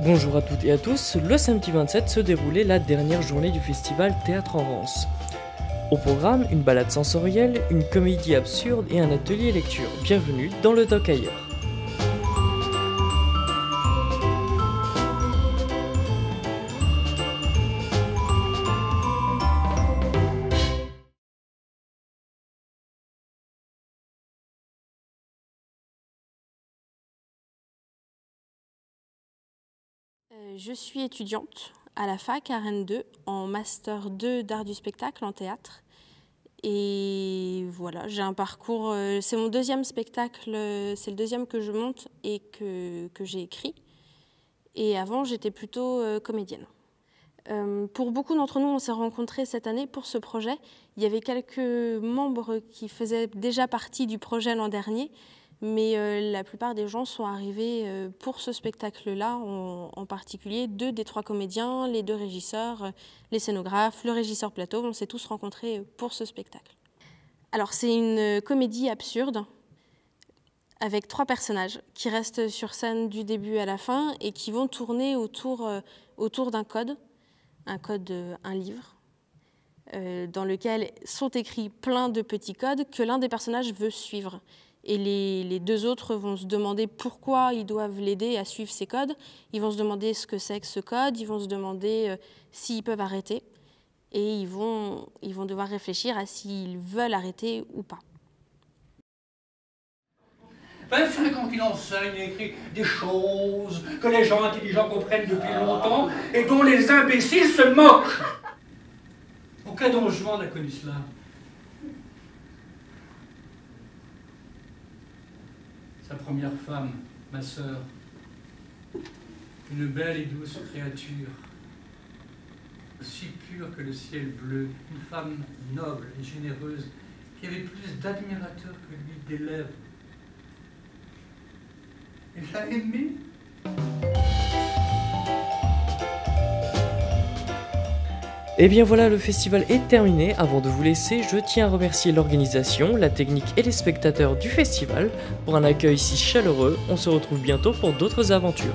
Bonjour à toutes et à tous, le samedi 27 se déroulait la dernière journée du festival Théâtre en Rance. Au programme, une balade sensorielle, une comédie absurde et un atelier lecture. Bienvenue dans le Doc ailleurs. Je suis étudiante à la fac à Rennes 2 en master 2 d'art du spectacle en théâtre. Et voilà, j'ai un parcours, c'est mon deuxième spectacle, c'est le deuxième que je monte et que j'ai écrit. Et avant, j'étais plutôt comédienne. Pour beaucoup d'entre nous, on s'est rencontrés cette année pour ce projet. Il y avait quelques membres qui faisaient déjà partie du projet l'an dernier, mais la plupart des gens sont arrivés pour ce spectacle-là, en particulier 2 des 3 comédiens, les 2 régisseurs, les scénographes, le régisseur plateau. On s'est tous rencontrés pour ce spectacle. Alors c'est une comédie absurde avec 3 personnages qui restent sur scène du début à la fin et qui vont tourner autour d'un code, un livre, dans lequel sont écrits plein de petits codes que l'un des personnages veut suivre. Et les 2 autres vont se demander pourquoi ils doivent l'aider à suivre ces codes. Ils vont se demander ce que c'est que ce code, ils vont se demander s'ils peuvent arrêter. Et ils vont devoir réfléchir à s'ils veulent arrêter ou pas. 25 ans qu'il enseigne et écrit des choses que les gens intelligents comprennent depuis longtemps et dont les imbéciles se moquent. Aucun don Juan n'a connu cela. Sa première femme, ma sœur, une belle et douce créature, aussi pure que le ciel bleu, une femme noble et généreuse qui avait plus d'admirateurs que lui d'élèves. Et je l'ai aimé. Et bien voilà, le festival est terminé. Avant de vous laisser, je tiens à remercier l'organisation, la technique et les spectateurs du festival pour un accueil si chaleureux. On se retrouve bientôt pour d'autres aventures.